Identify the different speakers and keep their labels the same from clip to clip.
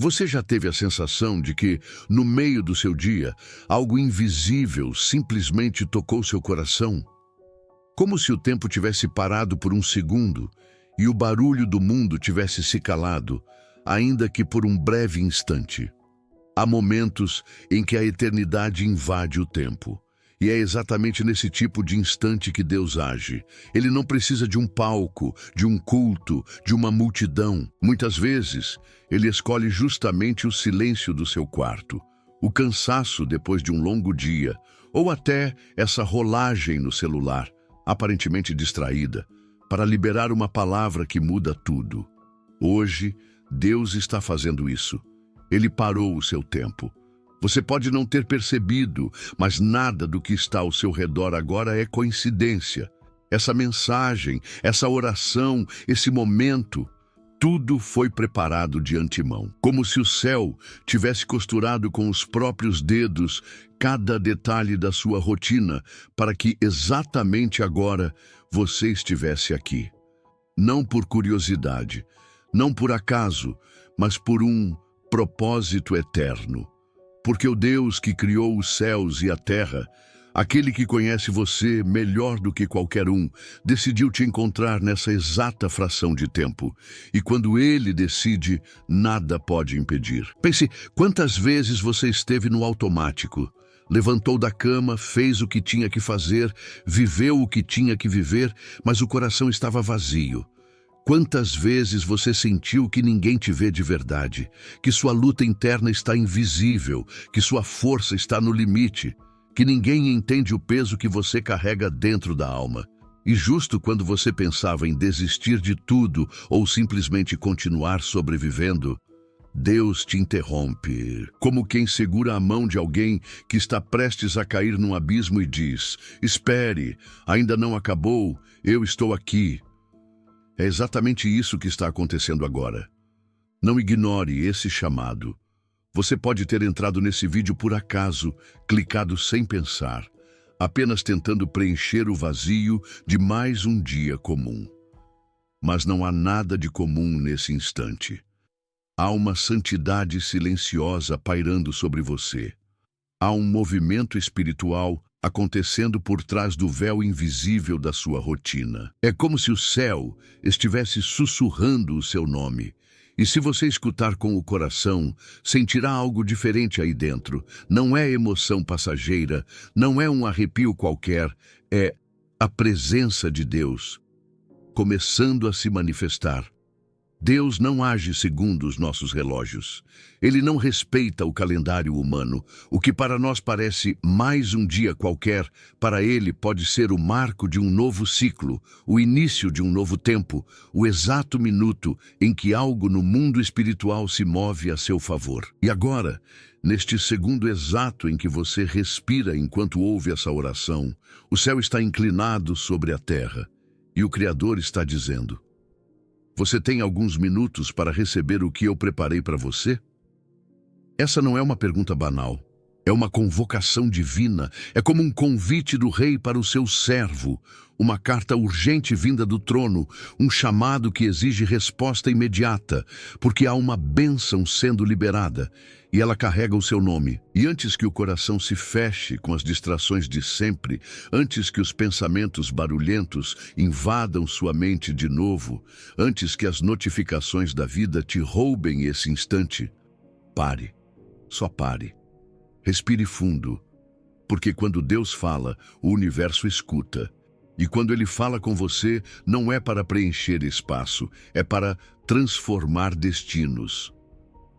Speaker 1: Você já teve a sensação de que, no meio do seu dia, algo invisível simplesmente tocou seu coração? Como se o tempo tivesse parado por um segundo e o barulho do mundo tivesse se calado, ainda que por um breve instante. Há momentos em que a eternidade invade o tempo. E é exatamente nesse tipo de instante que Deus age. Ele não precisa de um palco, de um culto, de uma multidão. Muitas vezes, ele escolhe justamente o silêncio do seu quarto, o cansaço depois de um longo dia, ou até essa rolagem no celular, aparentemente distraída, para liberar uma palavra que muda tudo. Hoje, Deus está fazendo isso. Ele parou o seu tempo. Você pode não ter percebido, mas nada do que está ao seu redor agora é coincidência. Essa mensagem, essa oração, esse momento, tudo foi preparado de antemão. Como se o céu tivesse costurado com os próprios dedos cada detalhe da sua rotina para que exatamente agora você estivesse aqui. Não por curiosidade, não por acaso, mas por um propósito eterno. Porque o Deus que criou os céus e a terra, aquele que conhece você melhor do que qualquer um, decidiu te encontrar nessa exata fração de tempo. E quando Ele decide, nada pode impedir. Pense, quantas vezes você esteve no automático, levantou da cama, fez o que tinha que fazer, viveu o que tinha que viver, mas o coração estava vazio. Quantas vezes você sentiu que ninguém te vê de verdade, que sua luta interna está invisível, que sua força está no limite, que ninguém entende o peso que você carrega dentro da alma. E justo quando você pensava em desistir de tudo ou simplesmente continuar sobrevivendo, Deus te interrompe, como quem segura a mão de alguém que está prestes a cair num abismo e diz: "Espere, ainda não acabou, eu estou aqui." É exatamente isso que está acontecendo agora. Não ignore esse chamado. Você pode ter entrado nesse vídeo por acaso, clicado sem pensar, apenas tentando preencher o vazio de mais um dia comum. Mas não há nada de comum nesse instante. Há uma santidade silenciosa pairando sobre você. Há um movimento espiritual acontecendo por trás do véu invisível da sua rotina. É como se o céu estivesse sussurrando o seu nome. E se você escutar com o coração, sentirá algo diferente aí dentro. Não é emoção passageira, não é um arrepio qualquer, é a presença de Deus começando a se manifestar. Deus não age segundo os nossos relógios. Ele não respeita o calendário humano. O que para nós parece mais um dia qualquer, para Ele pode ser o marco de um novo ciclo, o início de um novo tempo, o exato minuto em que algo no mundo espiritual se move a seu favor. E agora, neste segundo exato em que você respira enquanto ouve essa oração, o céu está inclinado sobre a terra e o Criador está dizendo: "Você tem alguns minutos para receber o que eu preparei para você?" Essa não é uma pergunta banal. É uma convocação divina. É como um convite do rei para o seu servo. Uma carta urgente vinda do trono. Um chamado que exige resposta imediata. Porque há uma bênção sendo liberada. E ela carrega o seu nome. E antes que o coração se feche com as distrações de sempre, antes que os pensamentos barulhentos invadam sua mente de novo, antes que as notificações da vida te roubem esse instante, pare. Só pare. Respire fundo. Porque quando Deus fala, o universo escuta. E quando Ele fala com você, não é para preencher espaço, é para transformar destinos.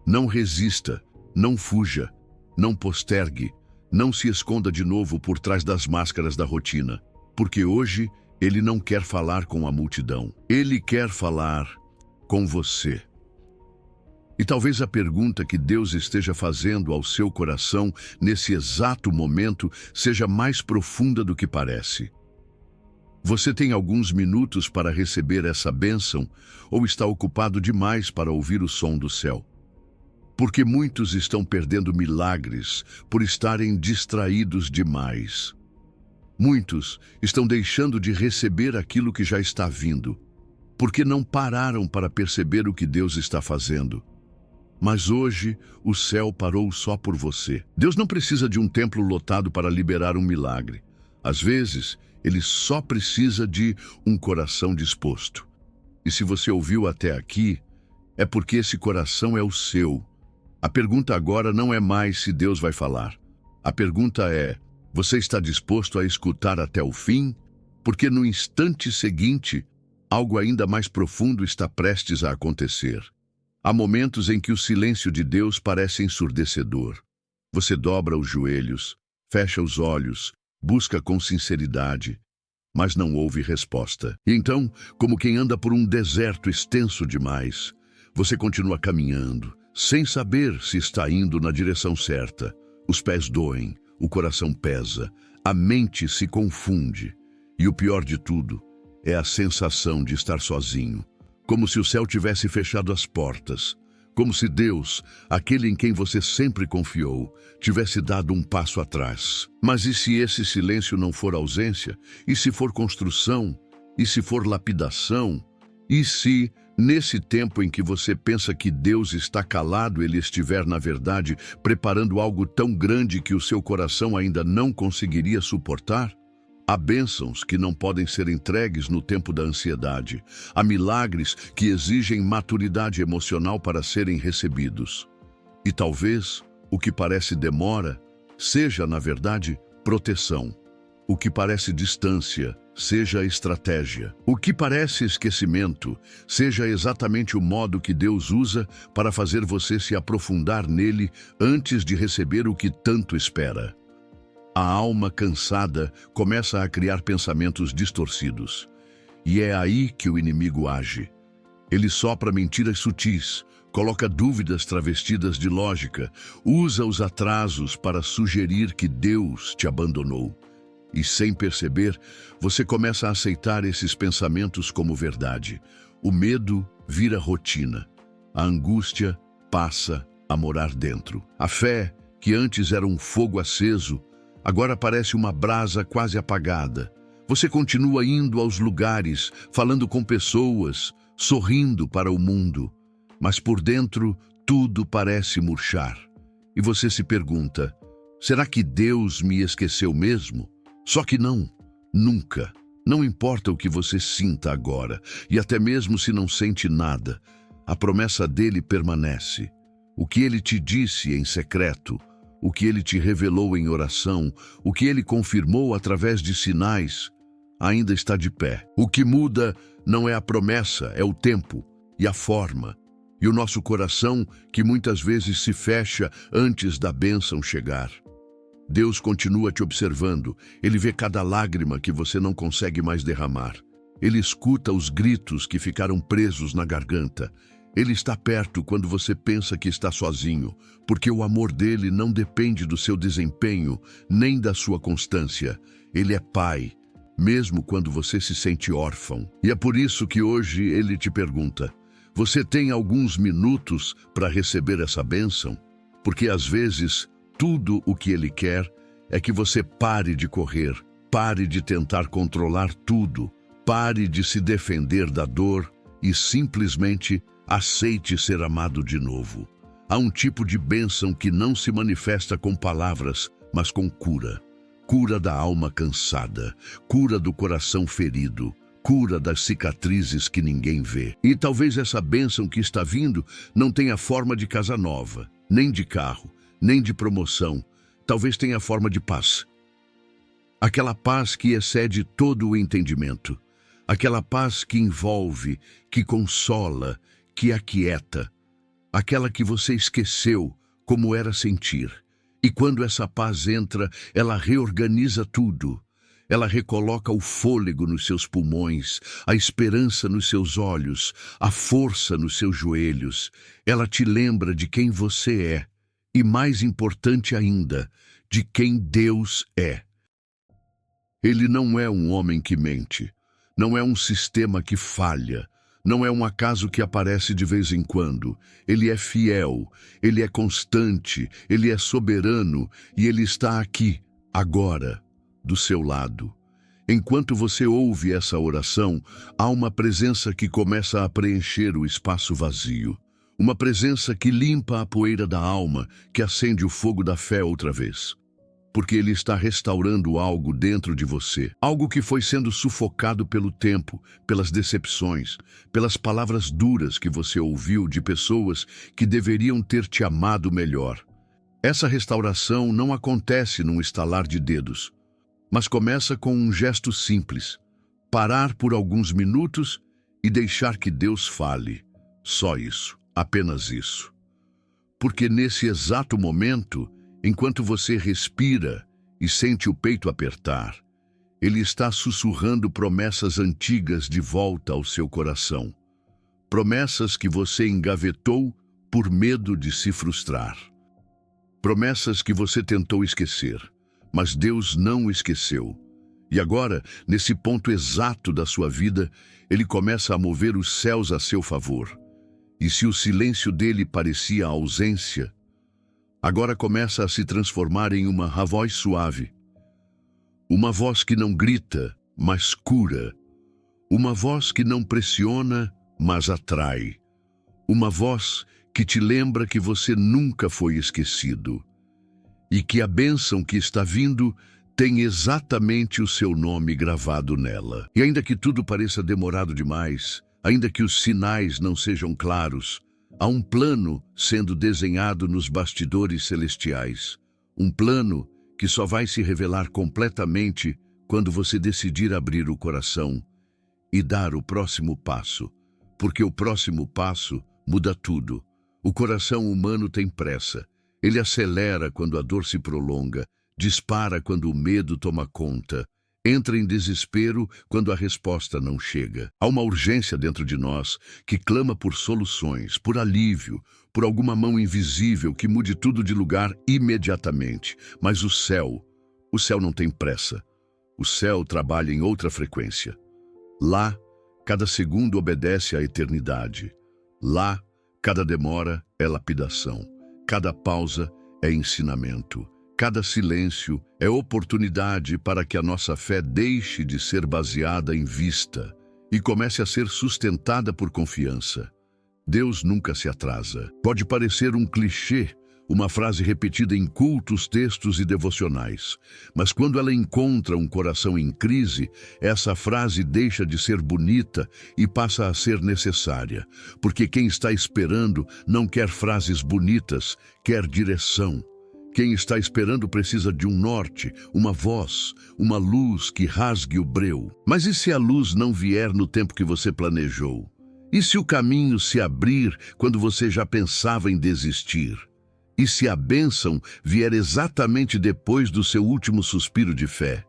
Speaker 1: Não resista. Não fuja, não postergue, não se esconda de novo por trás das máscaras da rotina, porque hoje Ele não quer falar com a multidão, Ele quer falar com você. E talvez a pergunta que Deus esteja fazendo ao seu coração nesse exato momento seja mais profunda do que parece. Você tem alguns minutos para receber essa bênção ou está ocupado demais para ouvir o som do céu? Porque muitos estão perdendo milagres por estarem distraídos demais. Muitos estão deixando de receber aquilo que já está vindo, porque não pararam para perceber o que Deus está fazendo. Mas hoje, o céu parou só por você. Deus não precisa de um templo lotado para liberar um milagre. Às vezes, ele só precisa de um coração disposto. E se você ouviu até aqui, é porque esse coração é o seu. A pergunta agora não é mais se Deus vai falar. A pergunta é: você está disposto a escutar até o fim? Porque no instante seguinte, algo ainda mais profundo está prestes a acontecer. Há momentos em que o silêncio de Deus parece ensurdecedor. Você dobra os joelhos, fecha os olhos, busca com sinceridade, mas não houve resposta. E então, como quem anda por um deserto extenso demais, você continua caminhando, sem saber se está indo na direção certa. Os pés doem, o coração pesa, a mente se confunde. E o pior de tudo é a sensação de estar sozinho, como se o céu tivesse fechado as portas, como se Deus, aquele em quem você sempre confiou, tivesse dado um passo atrás. Mas e se esse silêncio não for ausência? E se for construção? E se for lapidação? E se, nesse tempo em que você pensa que Deus está calado, ele estiver, na verdade, preparando algo tão grande que o seu coração ainda não conseguiria suportar? Há bênçãos que não podem ser entregues no tempo da ansiedade. Há milagres que exigem maturidade emocional para serem recebidos. E talvez o que parece demora seja, na verdade, proteção. O que parece distância seja estratégia. O que parece esquecimento seja exatamente o modo que Deus usa para fazer você se aprofundar nele antes de receber o que tanto espera. A alma cansada começa a criar pensamentos distorcidos. E é aí que o inimigo age. Ele sopra mentiras sutis, coloca dúvidas travestidas de lógica, usa os atrasos para sugerir que Deus te abandonou. E sem perceber, você começa a aceitar esses pensamentos como verdade. O medo vira rotina. A angústia passa a morar dentro. A fé, que antes era um fogo aceso, agora parece uma brasa quase apagada. Você continua indo aos lugares, falando com pessoas, sorrindo para o mundo. Mas por dentro, tudo parece murchar. E você se pergunta, será que Deus me esqueceu mesmo? Só que não, nunca. Não importa o que você sinta agora, e até mesmo se não sente nada, a promessa dele permanece. O que ele te disse em secreto, o que ele te revelou em oração, o que ele confirmou através de sinais, ainda está de pé. O que muda não é a promessa, é o tempo e a forma. E o nosso coração, que muitas vezes se fecha antes da bênção chegar. Deus continua te observando. Ele vê cada lágrima que você não consegue mais derramar. Ele escuta os gritos que ficaram presos na garganta. Ele está perto quando você pensa que está sozinho, porque o amor dele não depende do seu desempenho, nem da sua constância. Ele é pai, mesmo quando você se sente órfão. E é por isso que hoje ele te pergunta, você tem alguns minutos para receber essa bênção? Porque às vezes, tudo o que ele quer é que você pare de correr, pare de tentar controlar tudo, pare de se defender da dor e simplesmente aceite ser amado de novo. Há um tipo de bênção que não se manifesta com palavras, mas com cura. Cura da alma cansada, cura do coração ferido, cura das cicatrizes que ninguém vê. E talvez essa bênção que está vindo não tenha forma de casa nova, nem de carro, nem de promoção. Talvez tenha forma de paz. Aquela paz que excede todo o entendimento. Aquela paz que envolve, que consola, que aquieta, aquela que você esqueceu como era sentir. E quando essa paz entra, ela reorganiza tudo. Ela recoloca o fôlego nos seus pulmões, a esperança nos seus olhos, a força nos seus joelhos. Ela te lembra de quem você é e, mais importante ainda, de quem Deus é. Ele não é um homem que mente, não é um sistema que falha, não é um acaso que aparece de vez em quando. Ele é fiel, ele é constante, ele é soberano e ele está aqui, agora, do seu lado. Enquanto você ouve essa oração, há uma presença que começa a preencher o espaço vazio. Uma presença que limpa a poeira da alma, que acende o fogo da fé outra vez. Porque Ele está restaurando algo dentro de você. Algo que foi sendo sufocado pelo tempo, pelas decepções, pelas palavras duras que você ouviu de pessoas que deveriam ter te amado melhor. Essa restauração não acontece num estalar de dedos, mas começa com um gesto simples. Parar por alguns minutos e deixar que Deus fale. Só isso, apenas isso. Porque nesse exato momento, enquanto você respira e sente o peito apertar, Ele está sussurrando promessas antigas de volta ao seu coração. Promessas que você engavetou por medo de se frustrar. Promessas que você tentou esquecer, mas Deus não esqueceu. E agora, nesse ponto exato da sua vida, Ele começa a mover os céus a seu favor. E se o silêncio dele parecia ausência, agora começa a se transformar em uma voz suave. Uma voz que não grita, mas cura. Uma voz que não pressiona, mas atrai. Uma voz que te lembra que você nunca foi esquecido. E que a bênção que está vindo tem exatamente o seu nome gravado nela. E ainda que tudo pareça demorado demais, ainda que os sinais não sejam claros, há um plano sendo desenhado nos bastidores celestiais. Um plano que só vai se revelar completamente quando você decidir abrir o coração e dar o próximo passo. Porque o próximo passo muda tudo. O coração humano tem pressa. Ele acelera quando a dor se prolonga, dispara quando o medo toma conta, entra em desespero quando a resposta não chega. Há uma urgência dentro de nós que clama por soluções, por alívio, por alguma mão invisível que mude tudo de lugar imediatamente. Mas o céu não tem pressa. O céu trabalha em outra frequência. Lá, cada segundo obedece à eternidade. Lá, cada demora é lapidação. Cada pausa é ensinamento. Cada silêncio é oportunidade para que a nossa fé deixe de ser baseada em vista e comece a ser sustentada por confiança. Deus nunca se atrasa. Pode parecer um clichê, uma frase repetida em cultos, textos e devocionais, mas quando ela encontra um coração em crise, essa frase deixa de ser bonita e passa a ser necessária, porque quem está esperando não quer frases bonitas, quer direção. Quem está esperando precisa de um norte, uma voz, uma luz que rasgue o breu. Mas e se a luz não vier no tempo que você planejou? E se o caminho se abrir quando você já pensava em desistir? E se a bênção vier exatamente depois do seu último suspiro de fé?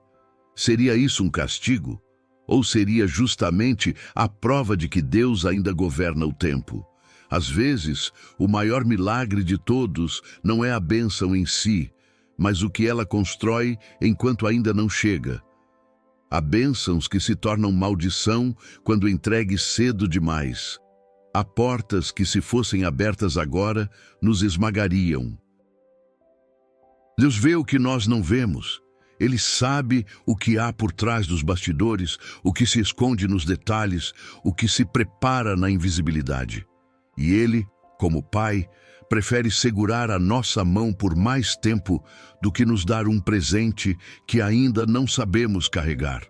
Speaker 1: Seria isso um castigo? Ou seria justamente a prova de que Deus ainda governa o tempo? Às vezes, o maior milagre de todos não é a bênção em si, mas o que ela constrói enquanto ainda não chega. Há bênçãos que se tornam maldição quando entregues cedo demais. Há portas que, se fossem abertas agora, nos esmagariam. Deus vê o que nós não vemos. Ele sabe o que há por trás dos bastidores, o que se esconde nos detalhes, o que se prepara na invisibilidade. E Ele, como Pai, prefere segurar a nossa mão por mais tempo do que nos dar um presente que ainda não sabemos carregar.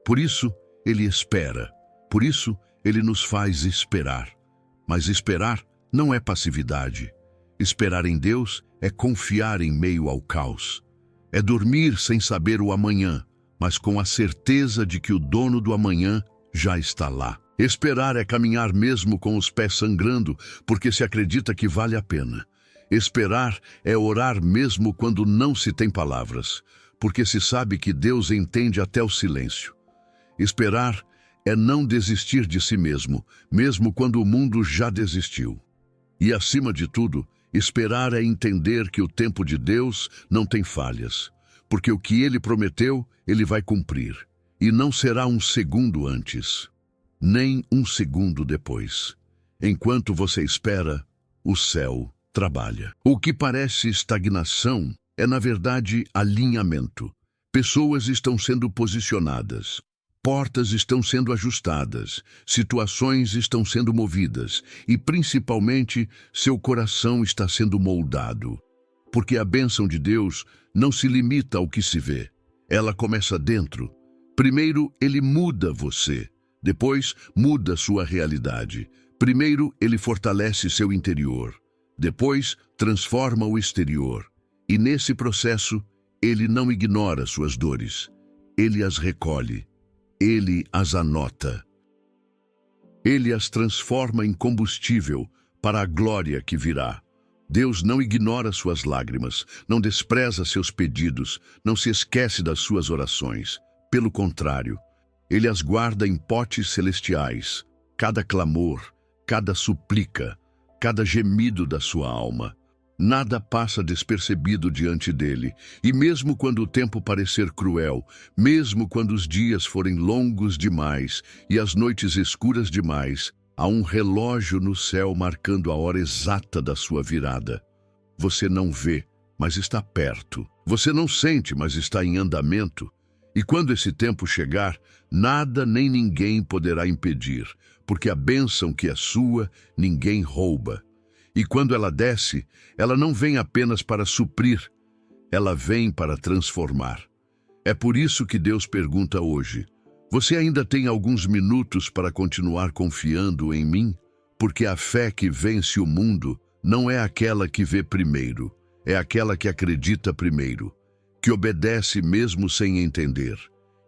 Speaker 1: Por isso, Ele espera. Por isso, Ele nos faz esperar. Mas esperar não é passividade. Esperar em Deus é confiar em meio ao caos. É dormir sem saber o amanhã, mas com a certeza de que o dono do amanhã já está lá. Esperar é caminhar mesmo com os pés sangrando, porque se acredita que vale a pena. Esperar é orar mesmo quando não se tem palavras, porque se sabe que Deus entende até o silêncio. Esperar é não desistir de si mesmo, mesmo quando o mundo já desistiu. E, acima de tudo, esperar é entender que o tempo de Deus não tem falhas, porque o que Ele prometeu, Ele vai cumprir, e não será um segundo antes, nem um segundo depois. Enquanto você espera, o céu trabalha. O que parece estagnação é, na verdade, alinhamento. Pessoas estão sendo posicionadas. portas estão sendo ajustadas, situações estão sendo movidas e, principalmente, seu coração está sendo moldado. Porque a bênção de Deus não se limita ao que se vê. Ela começa dentro. Primeiro, Ele muda você. Depois, muda sua realidade. Primeiro, Ele fortalece seu interior. Depois, transforma o exterior. E nesse processo, Ele não ignora suas dores. Ele as recolhe. Ele as anota. Ele as transforma em combustível para a glória que virá. Deus não ignora suas lágrimas, não despreza seus pedidos, não se esquece das suas orações. Pelo contrário, Ele as guarda em potes celestiais, cada clamor, cada súplica, cada gemido da sua alma. Nada passa despercebido diante dele, e mesmo quando o tempo parecer cruel, mesmo quando os dias forem longos demais e as noites escuras demais, há um relógio no céu marcando a hora exata da sua virada. Você não vê, mas está perto. Você não sente, mas está em andamento. E quando esse tempo chegar, nada nem ninguém poderá impedir, porque a bênção que é sua, ninguém rouba. E quando ela desce, ela não vem apenas para suprir, ela vem para transformar. É por isso que Deus pergunta hoje: você ainda tem alguns minutos para continuar confiando em mim? Porque a fé que vence o mundo não é aquela que vê primeiro, é aquela que acredita primeiro, que obedece mesmo sem entender,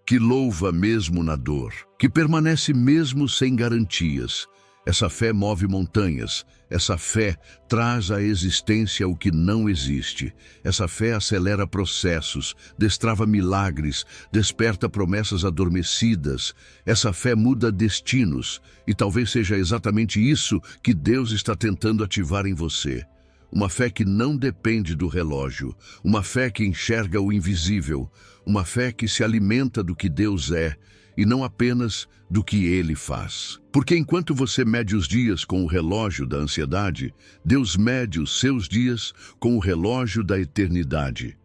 Speaker 1: que louva mesmo na dor, que permanece mesmo sem garantias. Essa fé move montanhas, essa fé traz à existência o que não existe. Essa fé acelera processos, destrava milagres, desperta promessas adormecidas. Essa fé muda destinos, e talvez seja exatamente isso que Deus está tentando ativar em você. Uma fé que não depende do relógio, uma fé que enxerga o invisível, uma fé que se alimenta do que Deus é, e não apenas do que Ele faz. Porque enquanto você mede os dias com o relógio da ansiedade, Deus mede os seus dias com o relógio da eternidade.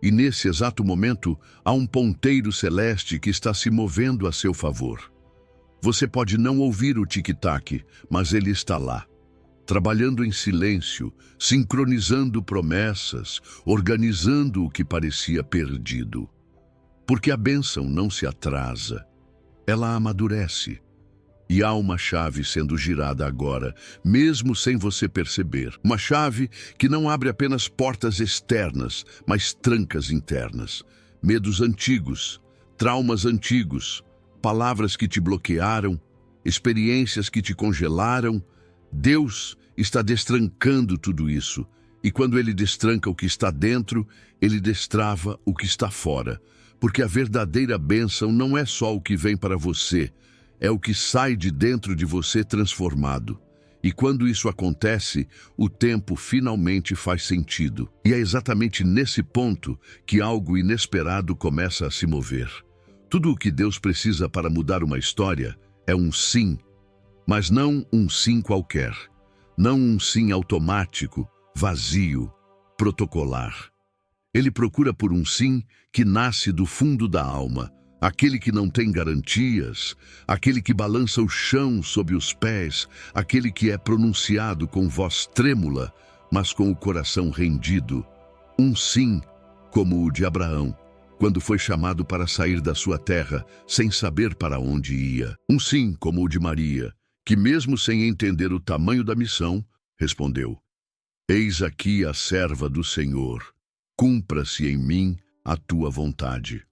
Speaker 1: E nesse exato momento, há um ponteiro celeste que está se movendo a seu favor. Você pode não ouvir o tic-tac, mas ele está lá, trabalhando em silêncio, sincronizando promessas, organizando o que parecia perdido. Porque a bênção não se atrasa, ela amadurece. E há uma chave sendo girada agora, mesmo sem você perceber. Uma chave que não abre apenas portas externas, mas trancas internas. Medos antigos, traumas antigos, palavras que te bloquearam, experiências que te congelaram. Deus está destrancando tudo isso. E quando Ele destranca o que está dentro, Ele destrava o que está fora. Porque a verdadeira bênção não é só o que vem para você, é o que sai de dentro de você transformado. E quando isso acontece, o tempo finalmente faz sentido. E é exatamente nesse ponto que algo inesperado começa a se mover. Tudo o que Deus precisa para mudar uma história é um sim, mas não um sim qualquer. Não um sim automático, vazio, protocolar. Ele procura por um sim que nasce do fundo da alma, aquele que não tem garantias, aquele que balança o chão sob os pés, aquele que é pronunciado com voz trêmula, mas com o coração rendido. Um sim, como o de Abraão, quando foi chamado para sair da sua terra, sem saber para onde ia. Um sim, como o de Maria, que mesmo sem entender o tamanho da missão, respondeu: Eis aqui a serva do Senhor. Cumpra-se em mim a tua vontade.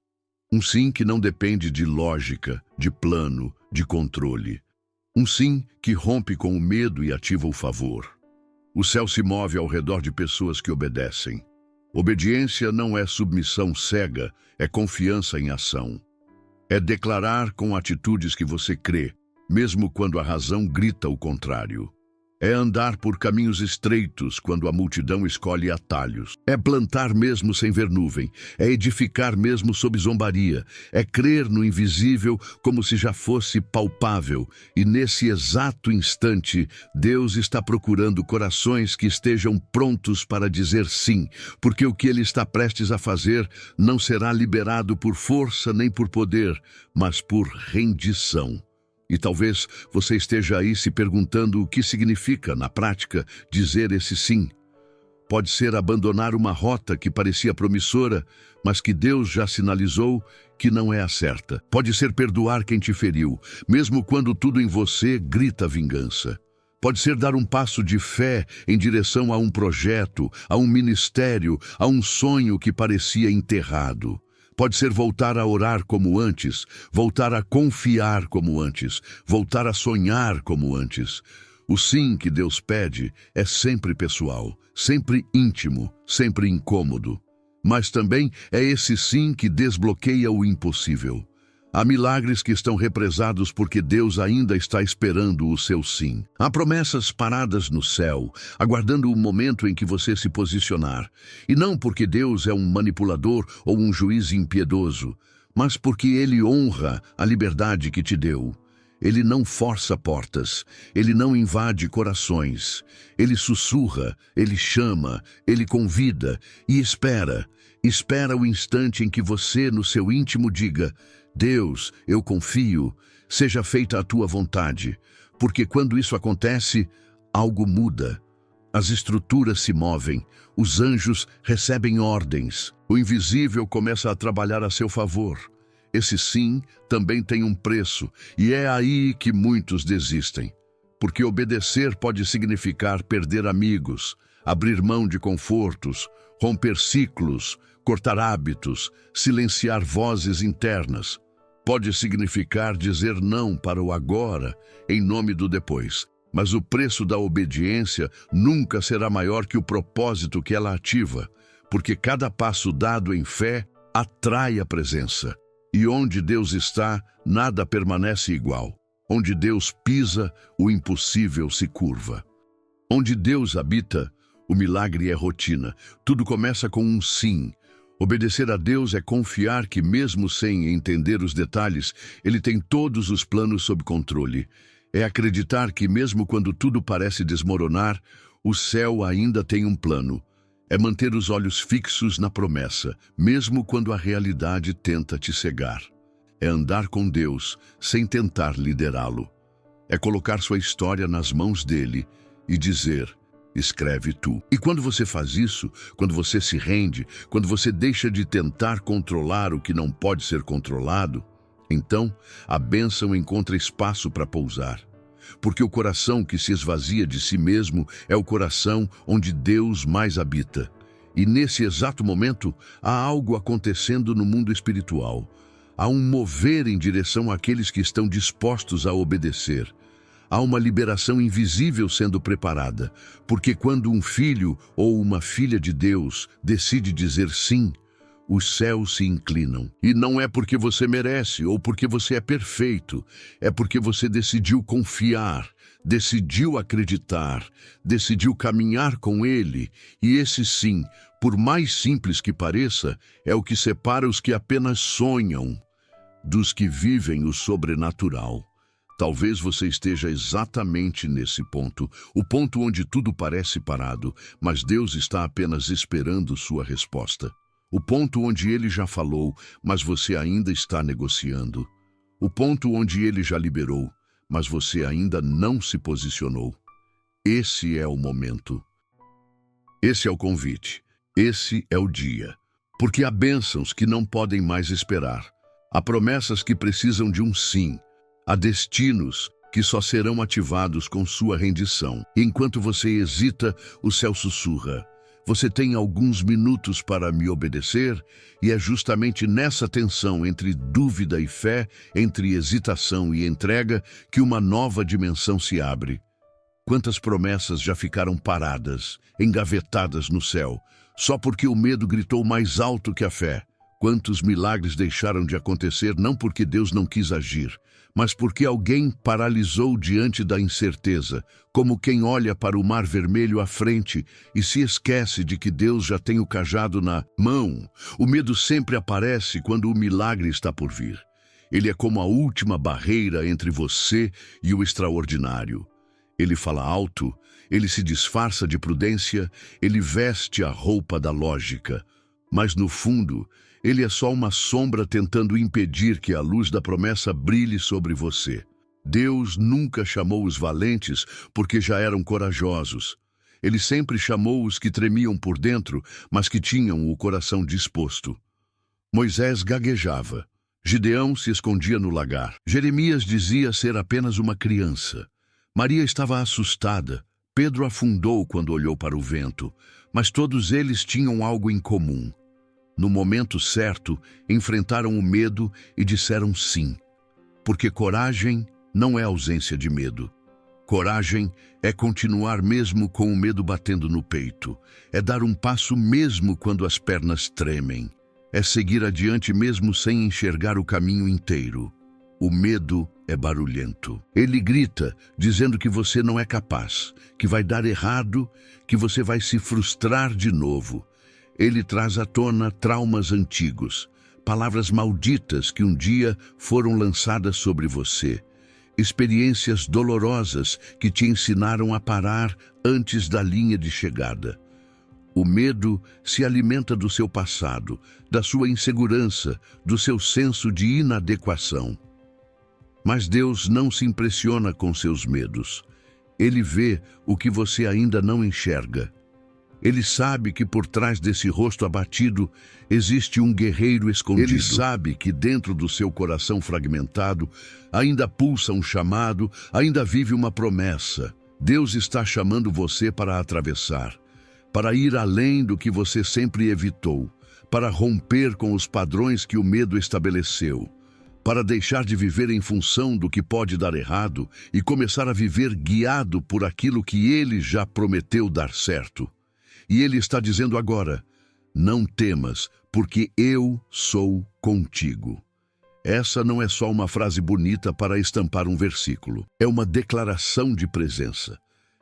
Speaker 1: Um sim que não depende de lógica, de plano, de controle. Um sim que rompe com o medo e ativa o favor. O céu se move ao redor de pessoas que obedecem. Obediência não é submissão cega, é confiança em ação. É declarar com atitudes que você crê, mesmo quando a razão grita o contrário. É andar por caminhos estreitos quando a multidão escolhe atalhos. É plantar mesmo sem ver nuvem. É edificar mesmo sob zombaria. É crer no invisível como se já fosse palpável. E nesse exato instante, Deus está procurando corações que estejam prontos para dizer sim, porque o que Ele está prestes a fazer não será liberado por força nem por poder, mas por rendição. E talvez você esteja aí se perguntando o que significa, na prática, dizer esse sim. Pode ser abandonar uma rota que parecia promissora, mas que Deus já sinalizou que não é a certa. Pode ser perdoar quem te feriu, mesmo quando tudo em você grita vingança. Pode ser dar um passo de fé em direção a um projeto, a um ministério, a um sonho que parecia enterrado. Pode ser voltar a orar como antes, voltar a confiar como antes, voltar a sonhar como antes. O sim que Deus pede é sempre pessoal, sempre íntimo, sempre incômodo. Mas também é esse sim que desbloqueia o impossível. Há milagres que estão represados porque Deus ainda está esperando o seu sim. Há promessas paradas no céu, aguardando o momento em que você se posicionar. E não porque Deus é um manipulador ou um juiz impiedoso, mas porque Ele honra a liberdade que te deu. Ele não força portas, Ele não invade corações. Ele sussurra, Ele chama, Ele convida e espera. Espera o instante em que você, no seu íntimo, diga: Deus, eu confio, seja feita a tua vontade, porque quando isso acontece, algo muda. As estruturas se movem, os anjos recebem ordens, o invisível começa a trabalhar a seu favor. Esse sim também tem um preço, e é aí que muitos desistem. Porque obedecer pode significar perder amigos, abrir mão de confortos, romper ciclos, cortar hábitos, silenciar vozes internas. Pode significar dizer não para o agora em nome do depois. Mas o preço da obediência nunca será maior que o propósito que ela ativa, porque cada passo dado em fé atrai a presença. E onde Deus está, nada permanece igual. Onde Deus pisa, o impossível se curva. Onde Deus habita, o milagre é rotina. Tudo começa com um sim. Obedecer a Deus é confiar que, mesmo sem entender os detalhes, Ele tem todos os planos sob controle. É acreditar que, mesmo quando tudo parece desmoronar, o céu ainda tem um plano. É manter os olhos fixos na promessa, mesmo quando a realidade tenta te cegar. É andar com Deus sem tentar liderá-lo. É colocar sua história nas mãos dele e dizer: escreve tu. E quando você faz isso, quando você se rende, quando você deixa de tentar controlar o que não pode ser controlado, então a bênção encontra espaço para pousar. Porque o coração que se esvazia de si mesmo é o coração onde Deus mais habita. E nesse exato momento, há algo acontecendo no mundo espiritual. Há um mover em direção àqueles que estão dispostos a obedecer. Há uma liberação invisível sendo preparada, porque quando um filho ou uma filha de Deus decide dizer sim, os céus se inclinam. E não é porque você merece ou porque você é perfeito, é porque você decidiu confiar, decidiu acreditar, decidiu caminhar com Ele. E esse sim, por mais simples que pareça, é o que separa os que apenas sonham dos que vivem o sobrenatural. Talvez você esteja exatamente nesse ponto, o ponto onde tudo parece parado, mas Deus está apenas esperando sua resposta. O ponto onde Ele já falou, mas você ainda está negociando. O ponto onde Ele já liberou, mas você ainda não se posicionou. Esse é o momento. Esse é o convite. Esse é o dia. Porque há bênçãos que não podem mais esperar. Há promessas que precisam de um sim. Há destinos que só serão ativados com sua rendição. Enquanto você hesita, o céu sussurra: você tem alguns minutos para me obedecer, e é justamente nessa tensão entre dúvida e fé, entre hesitação e entrega, que uma nova dimensão se abre. Quantas promessas já ficaram paradas, engavetadas no céu, só porque o medo gritou mais alto que a fé? Quantos milagres deixaram de acontecer não porque Deus não quis agir, mas porque alguém paralisou diante da incerteza, como quem olha para o mar vermelho à frente e se esquece de que Deus já tem o cajado na mão. O medo sempre aparece quando o milagre está por vir. Ele é como a última barreira entre você e o extraordinário. Ele fala alto, ele se disfarça de prudência, ele veste a roupa da lógica. Mas no fundo, ele é só uma sombra tentando impedir que a luz da promessa brilhe sobre você. Deus nunca chamou os valentes porque já eram corajosos. Ele sempre chamou os que tremiam por dentro, mas que tinham o coração disposto. Moisés gaguejava. Gideão se escondia no lagar. Jeremias dizia ser apenas uma criança. Maria estava assustada. Pedro afundou quando olhou para o vento. Mas todos eles tinham algo em comum. No momento certo, enfrentaram o medo e disseram sim. Porque coragem não é ausência de medo. Coragem é continuar mesmo com o medo batendo no peito. É dar um passo mesmo quando as pernas tremem. É seguir adiante mesmo sem enxergar o caminho inteiro. O medo é barulhento. Ele grita, dizendo que você não é capaz, que vai dar errado, que você vai se frustrar de novo. Ele traz à tona traumas antigos, palavras malditas que um dia foram lançadas sobre você, experiências dolorosas que te ensinaram a parar antes da linha de chegada. O medo se alimenta do seu passado, da sua insegurança, do seu senso de inadequação. Mas Deus não se impressiona com seus medos. Ele vê o que você ainda não enxerga. Ele sabe que por trás desse rosto abatido existe um guerreiro escondido. Ele sabe que dentro do seu coração fragmentado ainda pulsa um chamado, ainda vive uma promessa. Deus está chamando você para atravessar, para ir além do que você sempre evitou, para romper com os padrões que o medo estabeleceu, para deixar de viver em função do que pode dar errado e começar a viver guiado por aquilo que Ele já prometeu dar certo. E Ele está dizendo agora, não temas, porque eu sou contigo. Essa não é só uma frase bonita para estampar um versículo. É uma declaração de presença.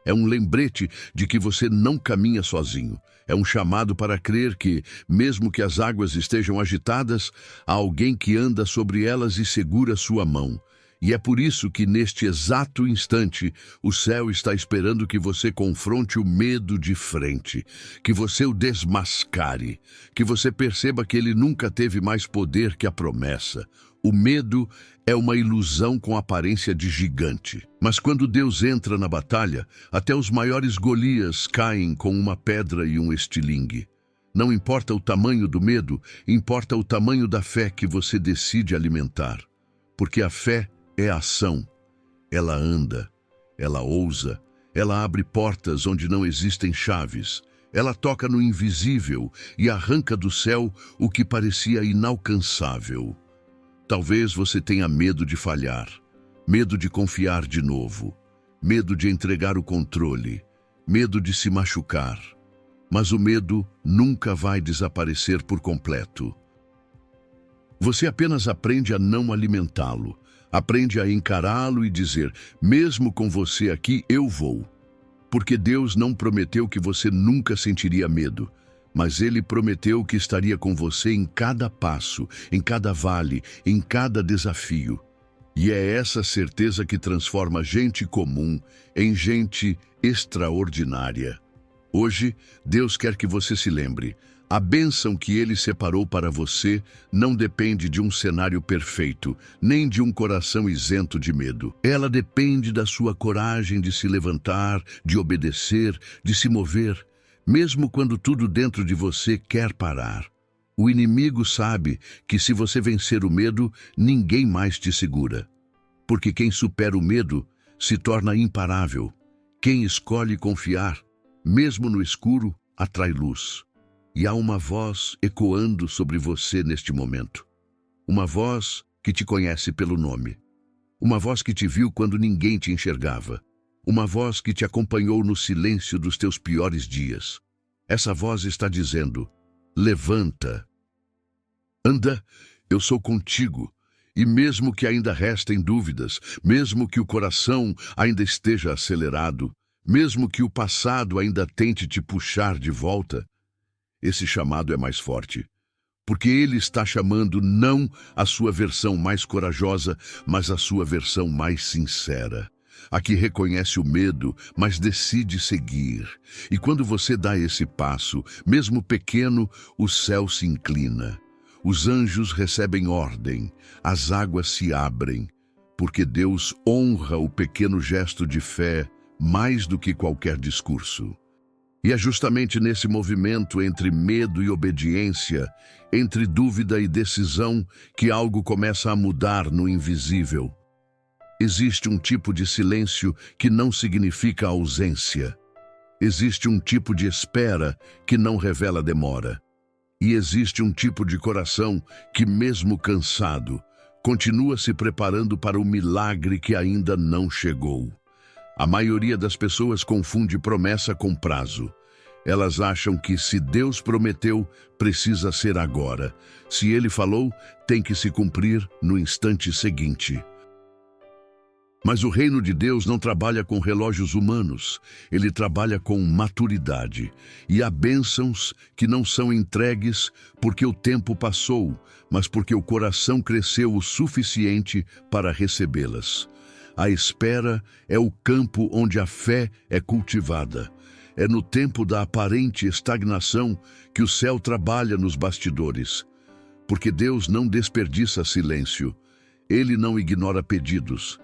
Speaker 1: É um lembrete de que você não caminha sozinho. É um chamado para crer que, mesmo que as águas estejam agitadas, há alguém que anda sobre elas e segura sua mão. E é por isso que, neste exato instante, o céu está esperando que você confronte o medo de frente, que você o desmascare, que você perceba que ele nunca teve mais poder que a promessa. O medo é uma ilusão com aparência de gigante. Mas quando Deus entra na batalha, até os maiores Golias caem com uma pedra e um estilingue. Não importa o tamanho do medo, importa o tamanho da fé que você decide alimentar. Porque a fé é ação. Ela anda, ela ousa, ela abre portas onde não existem chaves. Ela toca no invisível e arranca do céu o que parecia inalcançável. Talvez você tenha medo de falhar, medo de confiar de novo, medo de entregar o controle, medo de se machucar. Mas o medo nunca vai desaparecer por completo. Você apenas aprende a não alimentá-lo, aprende a encará-lo e dizer, mesmo com você aqui, eu vou. Porque Deus não prometeu que você nunca sentiria medo, mas Ele prometeu que estaria com você em cada passo, em cada vale, em cada desafio. E é essa certeza que transforma gente comum em gente extraordinária. Hoje, Deus quer que você se lembre, a bênção que Ele separou para você não depende de um cenário perfeito, nem de um coração isento de medo. Ela depende da sua coragem de se levantar, de obedecer, de se mover, mesmo quando tudo dentro de você quer parar. O inimigo sabe que se você vencer o medo, ninguém mais te segura. Porque quem supera o medo se torna imparável. Quem escolhe confiar, mesmo no escuro, atrai luz. E há uma voz ecoando sobre você neste momento. Uma voz que te conhece pelo nome. Uma voz que te viu quando ninguém te enxergava. Uma voz que te acompanhou no silêncio dos teus piores dias. Essa voz está dizendo, levanta. Anda, eu sou contigo. E mesmo que ainda restem dúvidas, mesmo que o coração ainda esteja acelerado, mesmo que o passado ainda tente te puxar de volta, esse chamado é mais forte. Porque ele está chamando não a sua versão mais corajosa, mas a sua versão mais sincera. A que reconhece o medo, mas decide seguir. E quando você dá esse passo, mesmo pequeno, o céu se inclina. Os anjos recebem ordem, as águas se abrem, porque Deus honra o pequeno gesto de fé mais do que qualquer discurso. E é justamente nesse movimento entre medo e obediência, entre dúvida e decisão, que algo começa a mudar no invisível. Existe um tipo de silêncio que não significa ausência. Existe um tipo de espera que não revela demora. E existe um tipo de coração que, mesmo cansado, continua se preparando para o milagre que ainda não chegou. A maioria das pessoas confunde promessa com prazo. Elas acham que se Deus prometeu, precisa ser agora. Se Ele falou, tem que se cumprir no instante seguinte. Mas o reino de Deus não trabalha com relógios humanos. Ele trabalha com maturidade. E há bênçãos que não são entregues porque o tempo passou, mas porque o coração cresceu o suficiente para recebê-las. A espera é o campo onde a fé é cultivada. É no tempo da aparente estagnação que o céu trabalha nos bastidores. Porque Deus não desperdiça silêncio. Ele não ignora pedidos.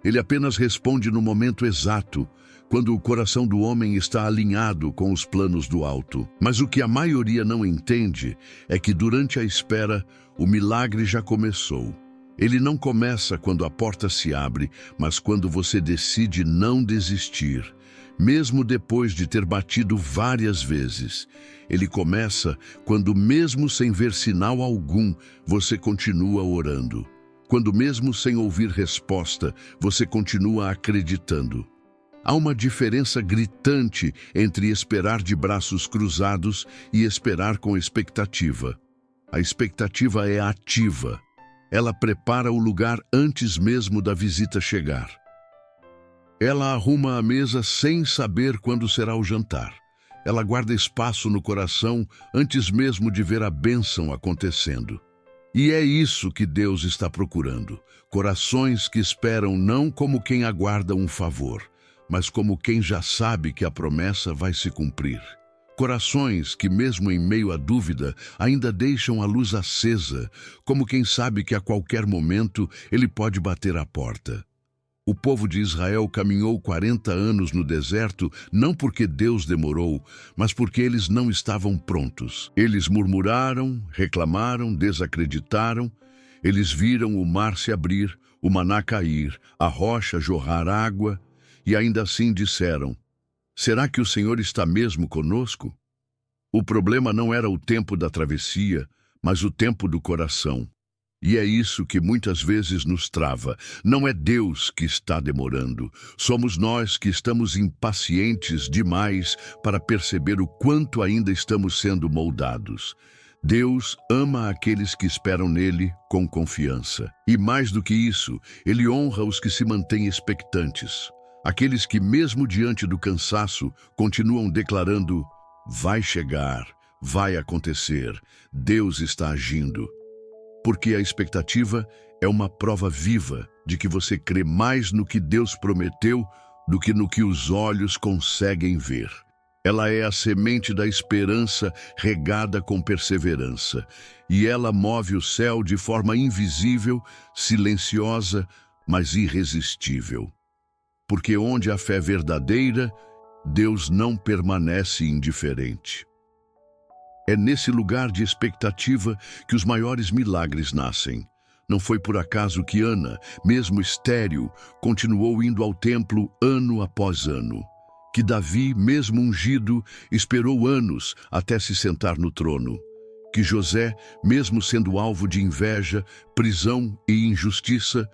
Speaker 1: Ele apenas responde no momento exato, quando o coração do homem está alinhado com os planos do alto. Mas o que a maioria não entende é que durante a espera, o milagre já começou. Ele não começa quando a porta se abre, mas quando você decide não desistir. Mesmo depois de ter batido várias vezes. Ele começa quando, mesmo sem ver sinal algum, você continua orando. Quando, mesmo sem ouvir resposta, você continua acreditando. Há uma diferença gritante entre esperar de braços cruzados e esperar com expectativa. A expectativa é ativa. Ela prepara o lugar antes mesmo da visita chegar. Ela arruma a mesa sem saber quando será o jantar. Ela guarda espaço no coração antes mesmo de ver a bênção acontecendo. E é isso que Deus está procurando. Corações que esperam não como quem aguarda um favor, mas como quem já sabe que a promessa vai se cumprir. Corações que, mesmo em meio à dúvida, ainda deixam a luz acesa, como quem sabe que a qualquer momento ele pode bater à porta. O povo de Israel caminhou 40 anos no deserto, não porque Deus demorou, mas porque eles não estavam prontos. Eles murmuraram, reclamaram, desacreditaram. Eles viram o mar se abrir, o maná cair, a rocha jorrar água, e ainda assim disseram: será que o Senhor está mesmo conosco? O problema não era o tempo da travessia, mas o tempo do coração. E é isso que muitas vezes nos trava. Não é Deus que está demorando. Somos nós que estamos impacientes demais para perceber o quanto ainda estamos sendo moldados. Deus ama aqueles que esperam nele com confiança. E mais do que isso, ele honra os que se mantêm expectantes. Aqueles que, mesmo diante do cansaço, continuam declarando: vai chegar, vai acontecer, Deus está agindo. Porque a expectativa é uma prova viva de que você crê mais no que Deus prometeu do que no que os olhos conseguem ver. Ela é a semente da esperança regada com perseverança, e ela move o céu de forma invisível, silenciosa, mas irresistível. Porque onde a fé é verdadeira, Deus não permanece indiferente. É nesse lugar de expectativa que os maiores milagres nascem. Não foi por acaso que Ana, mesmo estéril, continuou indo ao templo ano após ano. Que Davi, mesmo ungido, esperou anos até se sentar no trono. Que José, mesmo sendo alvo de inveja, prisão e injustiça,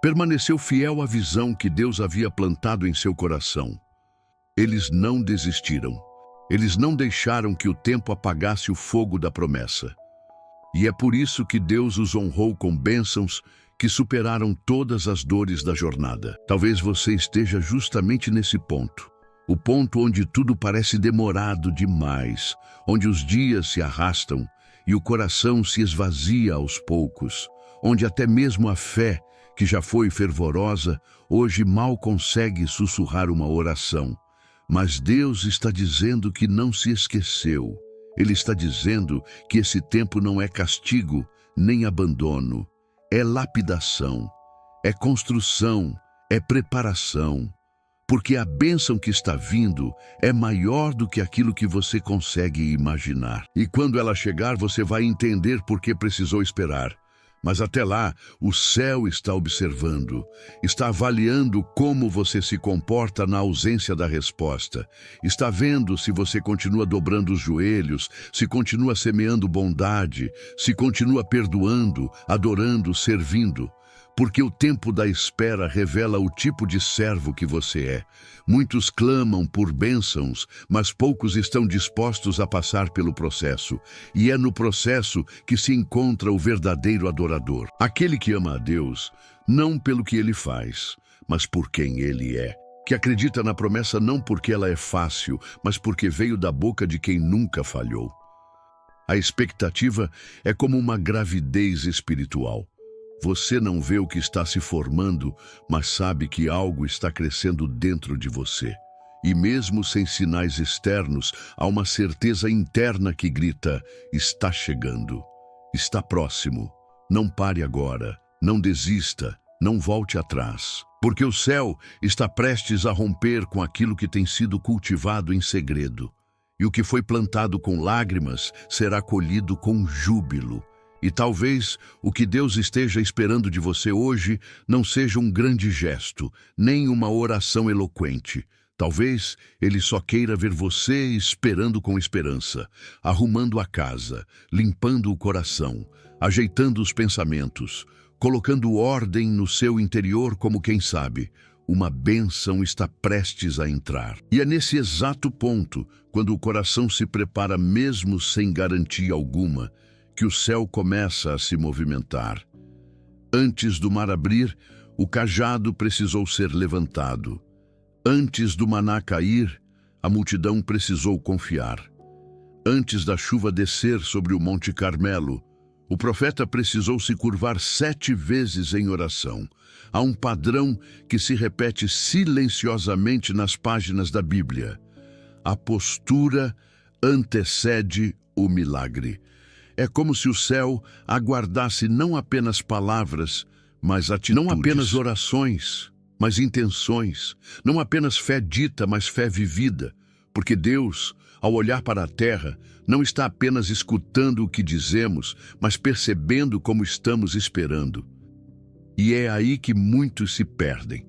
Speaker 1: permaneceu fiel à visão que Deus havia plantado em seu coração. Eles não desistiram. Eles não deixaram que o tempo apagasse o fogo da promessa. E é por isso que Deus os honrou com bênçãos que superaram todas as dores da jornada. Talvez você esteja justamente nesse ponto. O ponto onde tudo parece demorado demais, onde os dias se arrastam e o coração se esvazia aos poucos, onde até mesmo a fé, que já foi fervorosa, hoje mal consegue sussurrar uma oração. Mas Deus está dizendo que não se esqueceu. Ele está dizendo que esse tempo não é castigo, nem abandono. É lapidação, é construção, é preparação. Porque a bênção que está vindo é maior do que aquilo que você consegue imaginar. E quando ela chegar, você vai entender por que precisou esperar. Mas até lá, o céu está observando, está avaliando como você se comporta na ausência da resposta. Está vendo se você continua dobrando os joelhos, se continua semeando bondade, se continua perdoando, adorando, servindo. Porque o tempo da espera revela o tipo de servo que você é. Muitos clamam por bênçãos, mas poucos estão dispostos a passar pelo processo. E é no processo que se encontra o verdadeiro adorador. Aquele que ama a Deus, não pelo que ele faz, mas por quem ele é. Que acredita na promessa não porque ela é fácil, mas porque veio da boca de quem nunca falhou. A expectativa é como uma gravidez espiritual. Você não vê o que está se formando, mas sabe que algo está crescendo dentro de você. E mesmo sem sinais externos, há uma certeza interna que grita: está chegando, está próximo. Não pare agora, não desista, não volte atrás. Porque o céu está prestes a romper com aquilo que tem sido cultivado em segredo. E o que foi plantado com lágrimas será colhido com júbilo. E talvez o que Deus esteja esperando de você hoje não seja um grande gesto, nem uma oração eloquente. Talvez Ele só queira ver você esperando com esperança, arrumando a casa, limpando o coração, ajeitando os pensamentos, colocando ordem no seu interior como quem sabe, uma bênção está prestes a entrar. E é nesse exato ponto, quando o coração se prepara mesmo sem garantia alguma, que o céu começa a se movimentar. Antes do mar abrir, o cajado precisou ser levantado. Antes do maná cair, a multidão precisou confiar. Antes da chuva descer sobre o Monte Carmelo, o profeta precisou se curvar 7 vezes em oração. Há um padrão que se repete silenciosamente nas páginas da Bíblia. A postura antecede o milagre. É como se o céu aguardasse não apenas palavras, mas atitudes. Não apenas orações, mas intenções. Não apenas fé dita, mas fé vivida. Porque Deus, ao olhar para a terra, não está apenas escutando o que dizemos, mas percebendo como estamos esperando. E é aí que muitos se perdem.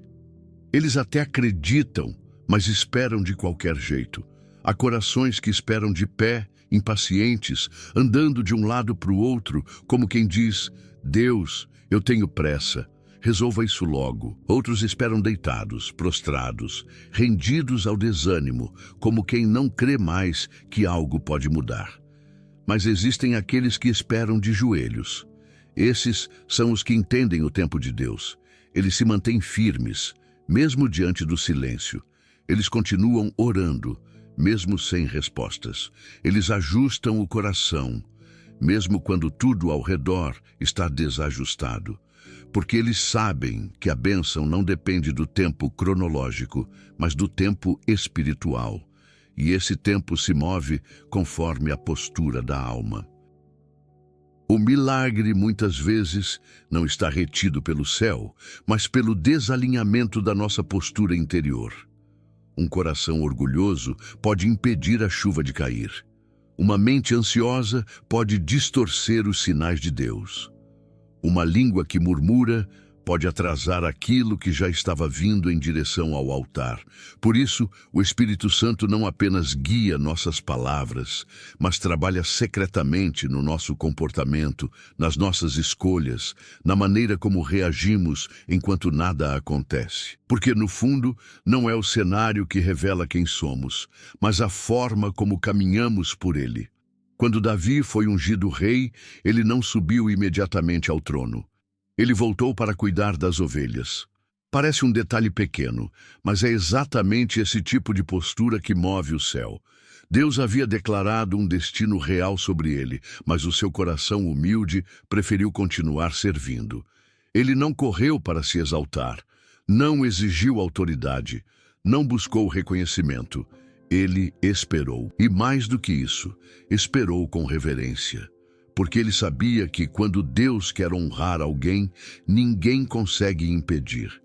Speaker 1: Eles até acreditam, mas esperam de qualquer jeito. Há corações que esperam de pé, impacientes, andando de um lado para o outro, como quem diz: Deus, eu tenho pressa, resolva isso logo. Outros esperam deitados, prostrados, rendidos ao desânimo, como quem não crê mais que algo pode mudar. Mas existem aqueles que esperam de joelhos. Esses são os que entendem o tempo de Deus. Eles se mantêm firmes, mesmo diante do silêncio. Eles continuam orando, mesmo sem respostas. Eles ajustam o coração, mesmo quando tudo ao redor está desajustado. Porque eles sabem que a bênção não depende do tempo cronológico, mas do tempo espiritual. E esse tempo se move conforme a postura da alma. O milagre, muitas vezes, não está retido pelo céu, mas pelo desalinhamento da nossa postura interior. Um coração orgulhoso pode impedir a chuva de cair. Uma mente ansiosa pode distorcer os sinais de Deus. Uma língua que murmura pode atrasar aquilo que já estava vindo em direção ao altar. Por isso, o Espírito Santo não apenas guia nossas palavras, mas trabalha secretamente no nosso comportamento, nas nossas escolhas, na maneira como reagimos enquanto nada acontece. Porque, no fundo, não é o cenário que revela quem somos, mas a forma como caminhamos por ele. Quando Davi foi ungido rei, ele não subiu imediatamente ao trono. Ele voltou para cuidar das ovelhas. Parece um detalhe pequeno, mas é exatamente esse tipo de postura que move o céu. Deus havia declarado um destino real sobre ele, mas o seu coração humilde preferiu continuar servindo. Ele não correu para se exaltar, não exigiu autoridade, não buscou reconhecimento. Ele esperou. E mais do que isso, esperou com reverência. Porque ele sabia que quando Deus quer honrar alguém, ninguém consegue impedir.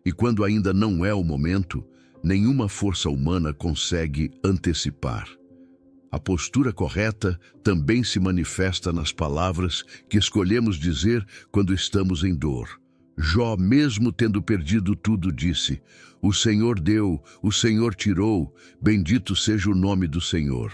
Speaker 1: E quando ainda não é o momento, nenhuma força humana consegue antecipar. A postura correta também se manifesta nas palavras que escolhemos dizer quando estamos em dor. Jó, mesmo tendo perdido tudo, disse: "O Senhor deu, o Senhor tirou, bendito seja o nome do Senhor."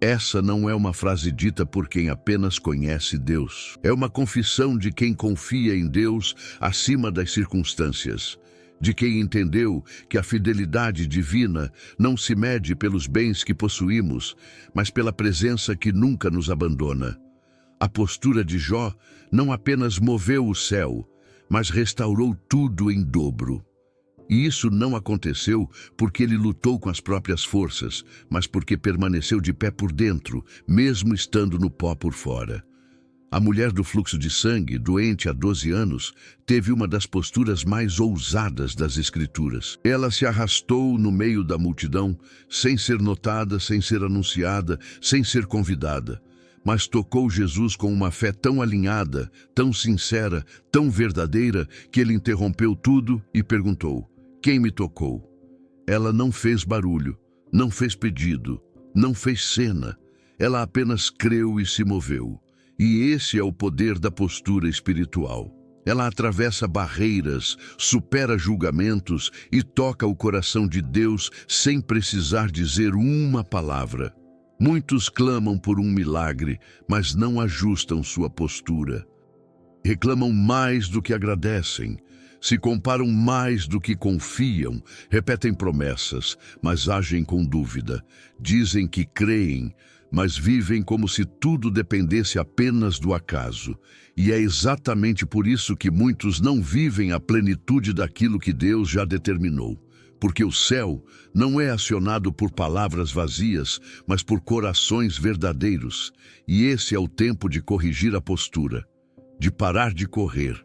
Speaker 1: Essa não é uma frase dita por quem apenas conhece Deus. É uma confissão de quem confia em Deus acima das circunstâncias. De quem entendeu que a fidelidade divina não se mede pelos bens que possuímos, mas pela presença que nunca nos abandona. A postura de Jó não apenas moveu o céu, mas restaurou tudo em dobro. E isso não aconteceu porque ele lutou com as próprias forças, mas porque permaneceu de pé por dentro, mesmo estando no pó por fora. A mulher do fluxo de sangue, doente há 12 anos, teve uma das posturas mais ousadas das Escrituras. Ela se arrastou no meio da multidão, sem ser notada, sem ser anunciada, sem ser convidada. Mas tocou Jesus com uma fé tão alinhada, tão sincera, tão verdadeira, que ele interrompeu tudo e perguntou: "Quem me tocou?" Ela não fez barulho, não fez pedido, não fez cena. Ela apenas creu e se moveu. E esse é o poder da postura espiritual. Ela atravessa barreiras, supera julgamentos e toca o coração de Deus sem precisar dizer uma palavra. Muitos clamam por um milagre, mas não ajustam sua postura. Reclamam mais do que agradecem. Se comparam mais do que confiam, repetem promessas, mas agem com dúvida. Dizem que creem, mas vivem como se tudo dependesse apenas do acaso. E é exatamente por isso que muitos não vivem a plenitude daquilo que Deus já determinou. Porque o céu não é acionado por palavras vazias, mas por corações verdadeiros. E esse é o tempo de corrigir a postura, de parar de correr,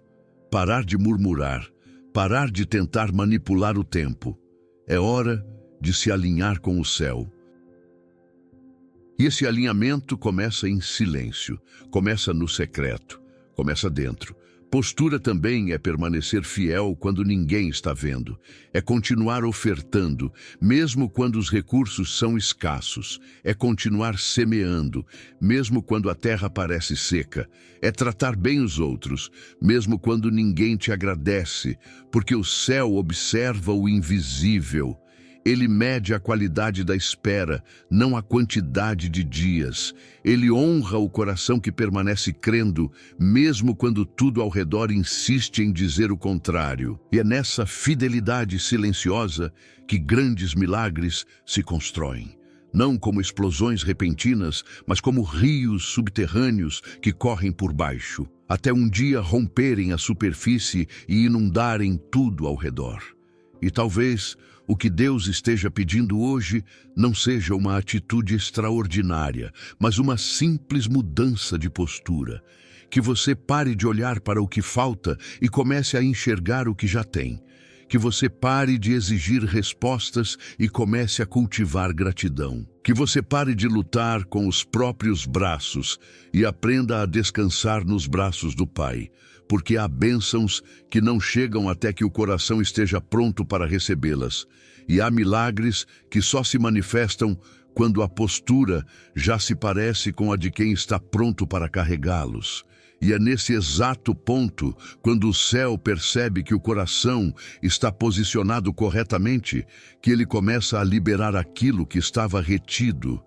Speaker 1: parar de murmurar, parar de tentar manipular o tempo. É hora de se alinhar com o céu. E esse alinhamento começa em silêncio, começa no secreto, começa dentro. Postura também é permanecer fiel quando ninguém está vendo. É continuar ofertando, mesmo quando os recursos são escassos. É continuar semeando, mesmo quando a terra parece seca. É tratar bem os outros, mesmo quando ninguém te agradece, porque o céu observa o invisível. Ele mede a qualidade da espera, não a quantidade de dias. Ele honra o coração que permanece crendo, mesmo quando tudo ao redor insiste em dizer o contrário. E é nessa fidelidade silenciosa que grandes milagres se constroem. Não como explosões repentinas, mas como rios subterrâneos que correm por baixo, até um dia romperem a superfície e inundarem tudo ao redor. E talvez o que Deus esteja pedindo hoje não seja uma atitude extraordinária, mas uma simples mudança de postura. Que você pare de olhar para o que falta e comece a enxergar o que já tem. Que você pare de exigir respostas e comece a cultivar gratidão. Que você pare de lutar com os próprios braços e aprenda a descansar nos braços do Pai. Porque há bênçãos que não chegam até que o coração esteja pronto para recebê-las. E há milagres que só se manifestam quando a postura já se parece com a de quem está pronto para carregá-los. E é nesse exato ponto, quando o céu percebe que o coração está posicionado corretamente, que ele começa a liberar aquilo que estava retido.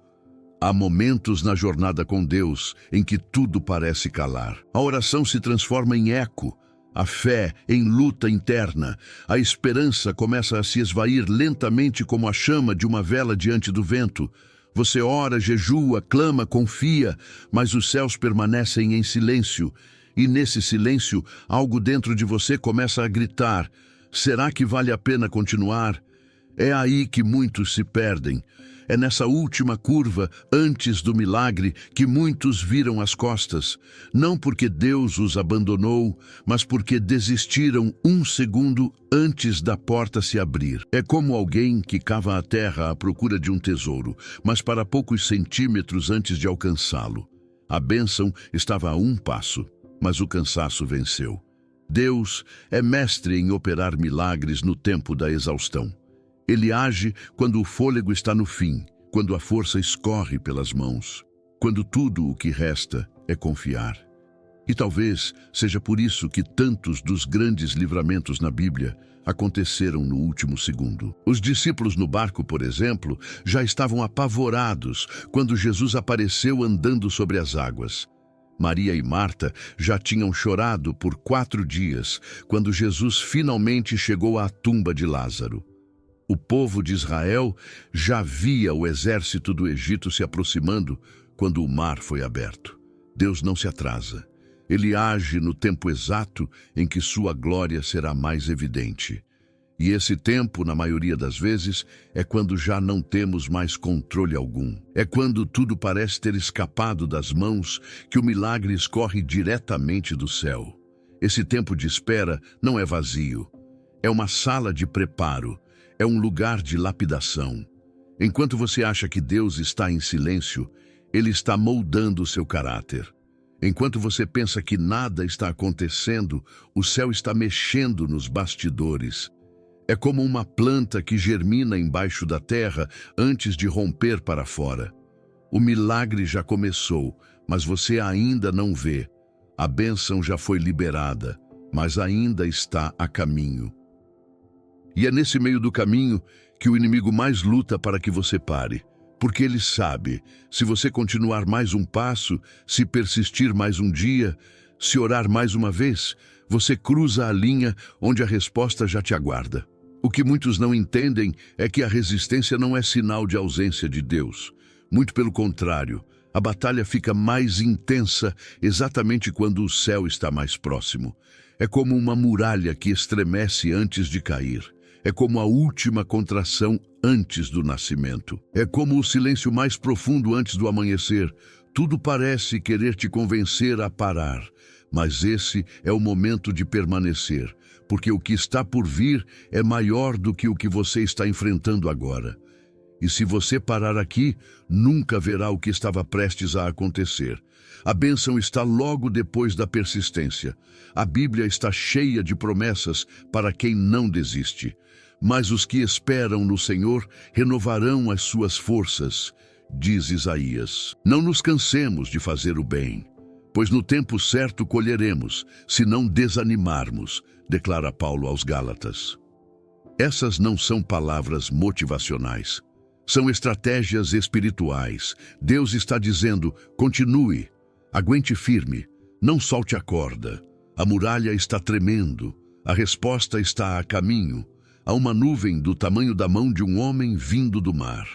Speaker 1: Há momentos na jornada com Deus em que tudo parece calar. A oração se transforma em eco, a fé em luta interna. A esperança começa a se esvair lentamente como a chama de uma vela diante do vento. Você ora, jejua, clama, confia, mas os céus permanecem em silêncio. E nesse silêncio, algo dentro de você começa a gritar: será que vale a pena continuar? É aí que muitos se perdem. É nessa última curva, antes do milagre, que muitos viram as costas. Não porque Deus os abandonou, mas porque desistiram um segundo antes da porta se abrir. É como alguém que cava a terra à procura de um tesouro, mas para poucos centímetros antes de alcançá-lo. A bênção estava a um passo, mas o cansaço venceu. Deus é mestre em operar milagres no tempo da exaustão. Ele age quando o fôlego está no fim, quando a força escorre pelas mãos, quando tudo o que resta é confiar. E talvez seja por isso que tantos dos grandes livramentos na Bíblia aconteceram no último segundo. Os discípulos no barco, por exemplo, já estavam apavorados quando Jesus apareceu andando sobre as águas. Maria e Marta já tinham chorado por 4 dias, quando Jesus finalmente chegou à tumba de Lázaro. O povo de Israel já via o exército do Egito se aproximando quando o mar foi aberto. Deus não se atrasa. Ele age no tempo exato em que sua glória será mais evidente. E esse tempo, na maioria das vezes, é quando já não temos mais controle algum. É quando tudo parece ter escapado das mãos que o milagre escorre diretamente do céu. Esse tempo de espera não é vazio. É uma sala de preparo. É um lugar de lapidação. Enquanto você acha que Deus está em silêncio, Ele está moldando o seu caráter. Enquanto você pensa que nada está acontecendo, o céu está mexendo nos bastidores. É como uma planta que germina embaixo da terra antes de romper para fora. O milagre já começou, mas você ainda não vê. A bênção já foi liberada, mas ainda está a caminho. E é nesse meio do caminho que o inimigo mais luta para que você pare. Porque ele sabe, se você continuar mais um passo, se persistir mais um dia, se orar mais uma vez, você cruza a linha onde a resposta já te aguarda. O que muitos não entendem é que a resistência não é sinal de ausência de Deus. Muito pelo contrário, a batalha fica mais intensa exatamente quando o céu está mais próximo. É como uma muralha que estremece antes de cair. É como a última contração antes do nascimento. É como o silêncio mais profundo antes do amanhecer. Tudo parece querer te convencer a parar, mas esse é o momento de permanecer, porque o que está por vir é maior do que o que você está enfrentando agora. E se você parar aqui, nunca verá o que estava prestes a acontecer. A bênção está logo depois da persistência. A Bíblia está cheia de promessas para quem não desiste. Mas os que esperam no Senhor renovarão as suas forças, diz Isaías. Não nos cansemos de fazer o bem, pois no tempo certo colheremos, se não desanimarmos, declara Paulo aos Gálatas. Essas não são palavras motivacionais. São estratégias espirituais. Deus está dizendo: continue, aguente firme, não solte a corda. A muralha está tremendo, a resposta está a caminho. Há uma nuvem do tamanho da mão de um homem vindo do mar.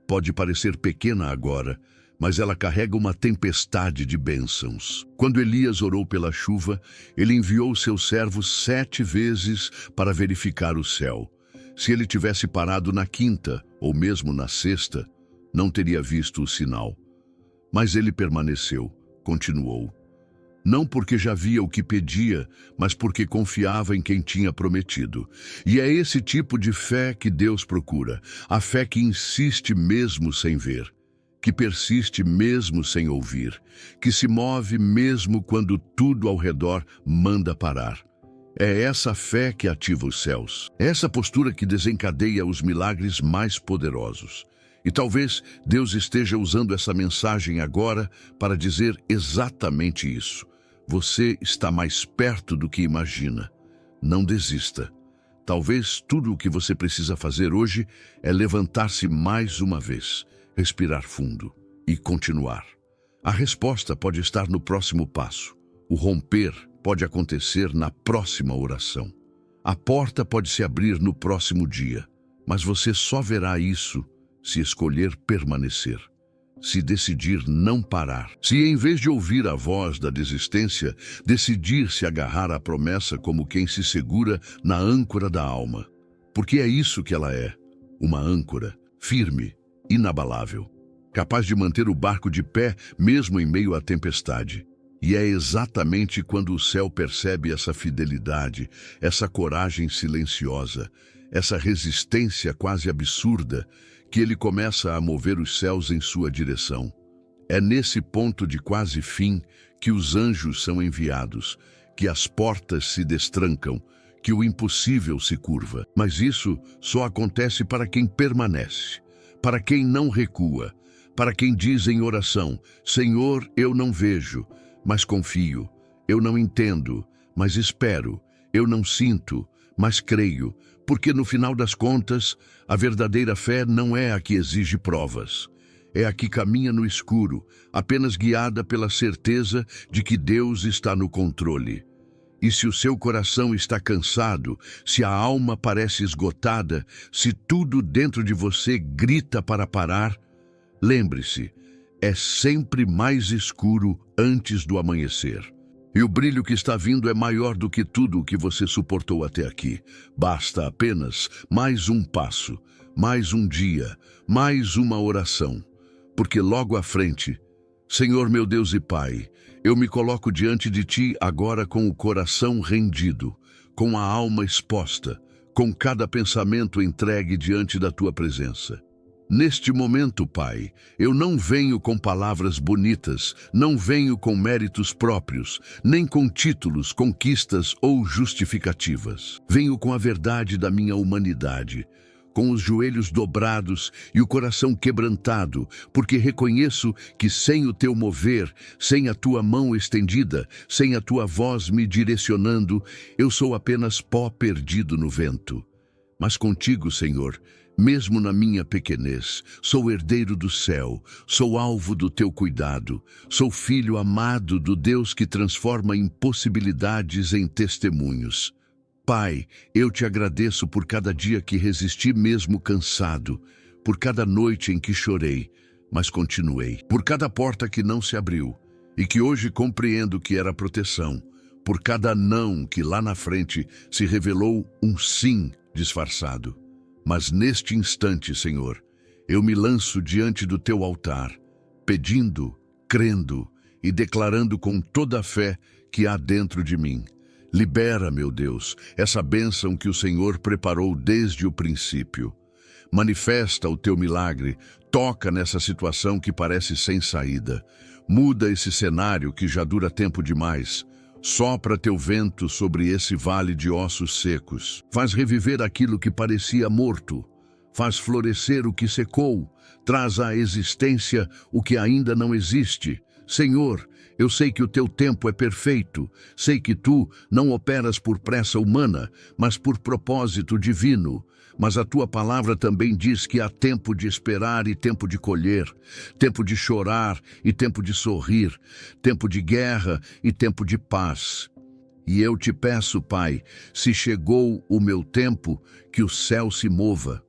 Speaker 1: Pode parecer pequena agora, mas ela carrega uma tempestade de bênçãos. Quando Elias orou pela chuva, ele enviou seus servos 7 vezes para verificar o céu. Se ele tivesse parado na 5ª, ou mesmo na 6ª, não teria visto o sinal. Mas ele permaneceu, continuou. Não porque já via o que pedia, mas porque confiava em quem tinha prometido. E é esse tipo de fé que Deus procura, a fé que insiste mesmo sem ver, que persiste mesmo sem ouvir, que se move mesmo quando tudo ao redor manda parar. É essa fé que ativa os céus, é essa postura que desencadeia os milagres mais poderosos. E talvez Deus esteja usando essa mensagem agora para dizer exatamente isso. Você está mais perto do que imagina. Não desista. Talvez tudo o que você precisa fazer hoje é levantar-se mais uma vez, respirar fundo e continuar. A resposta pode estar no próximo passo. O romper pode acontecer na próxima oração. A porta pode se abrir no próximo dia, mas você só verá isso se escolher permanecer. se decidir não parar. Se em vez de ouvir a voz da desistência, decidir se agarrar à promessa como quem se segura na âncora da alma. Porque é isso que ela é, uma âncora, firme, inabalável, capaz de manter o barco de pé mesmo em meio à tempestade. E é exatamente quando o céu percebe essa fidelidade, essa coragem silenciosa, essa resistência quase absurda, que ele começa a mover os céus em sua direção. É nesse ponto de quase fim que os anjos são enviados, que as portas se destrancam, que o impossível se curva. Mas isso só acontece para quem permanece, para quem não recua, para quem diz em oração: Senhor, eu não vejo, mas confio. Eu não entendo, mas espero. Eu não sinto, mas creio. Porque no final das contas, a verdadeira fé não é a que exige provas. É a que caminha no escuro, apenas guiada pela certeza de que Deus está no controle. E se o seu coração está cansado, se a alma parece esgotada, se tudo dentro de você grita para parar, lembre-se, é sempre mais escuro antes do amanhecer. E o brilho que está vindo é maior do que tudo o que você suportou até aqui. Basta apenas mais um passo, mais um dia, mais uma oração. Porque logo à frente, Senhor meu Deus e Pai, eu me coloco diante de Ti agora com o coração rendido, com a alma exposta, com cada pensamento entregue diante da Tua presença. Neste momento, Pai, eu não venho com palavras bonitas, não venho com méritos próprios, nem com títulos, conquistas ou justificativas. Venho com a verdade da minha humanidade, com os joelhos dobrados e o coração quebrantado, porque reconheço que sem o Teu mover, sem a Tua mão estendida, sem a Tua voz me direcionando, eu sou apenas pó perdido no vento. Mas contigo, Senhor, mesmo na minha pequenez, sou herdeiro do céu, sou alvo do Teu cuidado, sou filho amado do Deus que transforma impossibilidades em testemunhos. Pai, eu Te agradeço por cada dia que resisti mesmo cansado, por cada noite em que chorei, mas continuei, por cada porta que não se abriu e que hoje compreendo que era proteção, por cada não que lá na frente se revelou um sim disfarçado. Mas neste instante, Senhor, eu me lanço diante do Teu altar, pedindo, crendo e declarando com toda a fé que há dentro de mim. Libera, meu Deus, essa bênção que o Senhor preparou desde o princípio. Manifesta o Teu milagre, toca nessa situação que parece sem saída. Muda esse cenário que já dura tempo demais. Sopra Teu vento sobre esse vale de ossos secos. Faz reviver aquilo que parecia morto. Faz florescer o que secou. Traz à existência o que ainda não existe. Senhor, eu sei que o Teu tempo é perfeito. Sei que Tu não operas por pressa humana, mas por propósito divino. Mas a Tua palavra também diz que há tempo de esperar e tempo de colher, tempo de chorar e tempo de sorrir, tempo de guerra e tempo de paz. E eu Te peço, Pai, se chegou o meu tempo, que o céu se mova.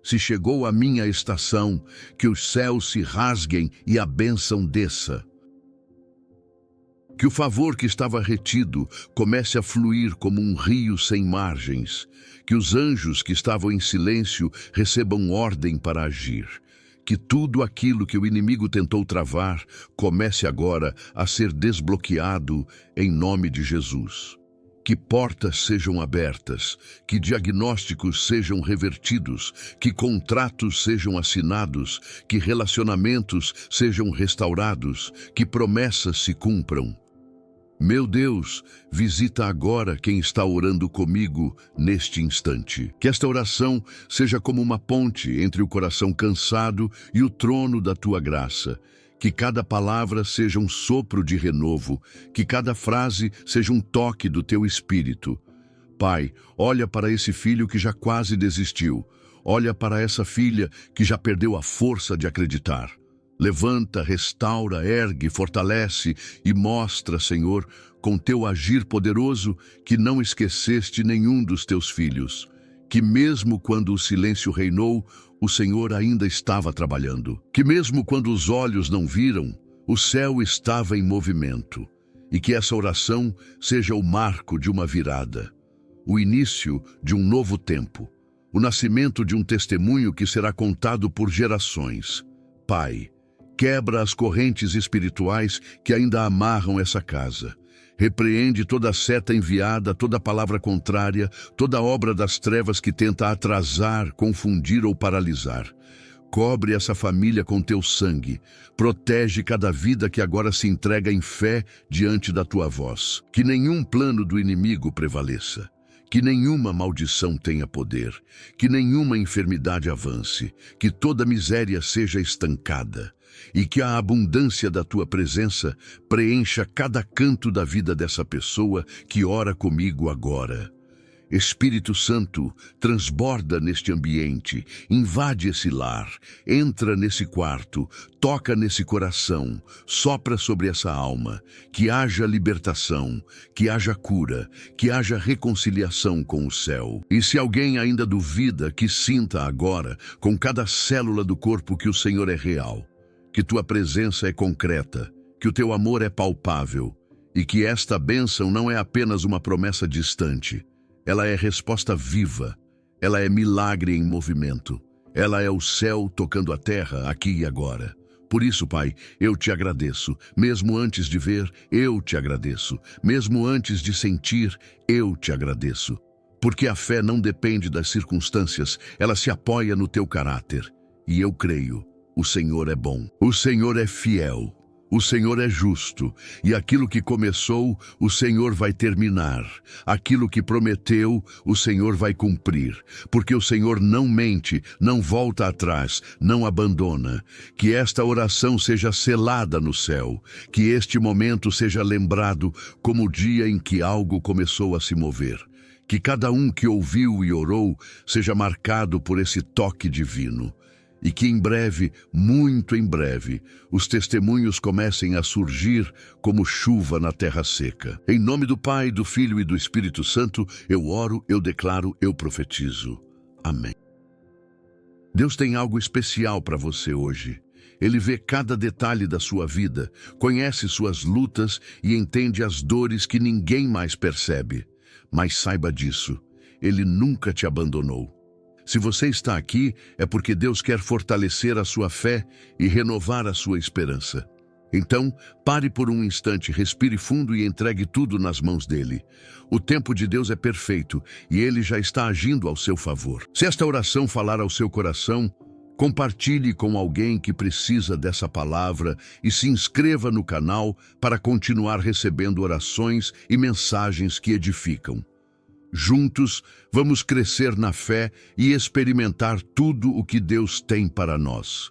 Speaker 1: Se chegou a minha estação, que os céus se rasguem e a bênção desça. Que o favor que estava retido comece a fluir como um rio sem margens. Que os anjos que estavam em silêncio recebam ordem para agir. Que tudo aquilo que o inimigo tentou travar comece agora a ser desbloqueado em nome de Jesus. Que portas sejam abertas, que diagnósticos sejam revertidos, que contratos sejam assinados, que relacionamentos sejam restaurados, que promessas se cumpram. Meu Deus, visita agora quem está orando comigo neste instante. Que esta oração seja como uma ponte entre o coração cansado e o trono da Tua graça. Que cada palavra seja um sopro de renovo, que cada frase seja um toque do Teu Espírito. Pai, olha para esse filho que já quase desistiu. Olha para essa filha que já perdeu a força de acreditar. Levanta, restaura, ergue, fortalece e mostra, Senhor, com Teu agir poderoso, que não esqueceste nenhum dos Teus filhos. que mesmo quando o silêncio reinou, o Senhor ainda estava trabalhando, que mesmo quando os olhos não viram, o céu estava em movimento, e que essa oração seja o marco de uma virada, o início de um novo tempo, o nascimento de um testemunho que será contado por gerações. Pai, quebra as correntes espirituais que ainda amarram essa casa. Repreende toda seta enviada, toda palavra contrária, toda obra das trevas que tenta atrasar, confundir ou paralisar. Cobre essa família com teu sangue. Protege cada vida que agora se entrega em fé diante da tua voz. Que nenhum plano do inimigo prevaleça. Que nenhuma maldição tenha poder. Que nenhuma enfermidade avance. Que toda miséria seja estancada. E que a abundância da tua presença preencha cada canto da vida dessa pessoa que ora comigo agora. Espírito Santo, transborda neste ambiente, invade esse lar, entra nesse quarto, toca nesse coração, sopra sobre essa alma, que haja libertação, que haja cura, que haja reconciliação com o céu. E se alguém ainda duvida, que sinta agora, com cada célula do corpo, que o Senhor é real, que tua presença é concreta, que o teu amor é palpável, e que esta bênção não é apenas uma promessa distante. Ela é resposta viva, ela é milagre em movimento, ela é o céu tocando a terra aqui e agora. Por isso, Pai, eu te agradeço, mesmo antes de ver, eu te agradeço, mesmo antes de sentir, eu te agradeço. Porque a fé não depende das circunstâncias, ela se apoia no teu caráter. E eu creio, o Senhor é bom, o Senhor é fiel. O Senhor é justo, e aquilo que começou, o Senhor vai terminar. Aquilo que prometeu, o Senhor vai cumprir. Porque o Senhor não mente, não volta atrás, não abandona. Que esta oração seja selada no céu. Que este momento seja lembrado como o dia em que algo começou a se mover. Que cada um que ouviu e orou seja marcado por esse toque divino. E que em breve, muito em breve, os testemunhos comecem a surgir como chuva na terra seca. Em nome do Pai, do Filho e do Espírito Santo, eu oro, eu declaro, eu profetizo. Amém. Deus tem algo especial para você hoje. Ele vê cada detalhe da sua vida, conhece suas lutas e entende as dores que ninguém mais percebe. Mas saiba disso, Ele nunca te abandonou. Se você está aqui, é porque Deus quer fortalecer a sua fé e renovar a sua esperança. Então, pare por um instante, respire fundo e entregue tudo nas mãos dele. O tempo de Deus é perfeito e Ele já está agindo ao seu favor. Se esta oração falar ao seu coração, compartilhe com alguém que precisa dessa palavra e se inscreva no canal para continuar recebendo orações e mensagens que edificam. Juntos, vamos crescer na fé e experimentar tudo o que Deus tem para nós.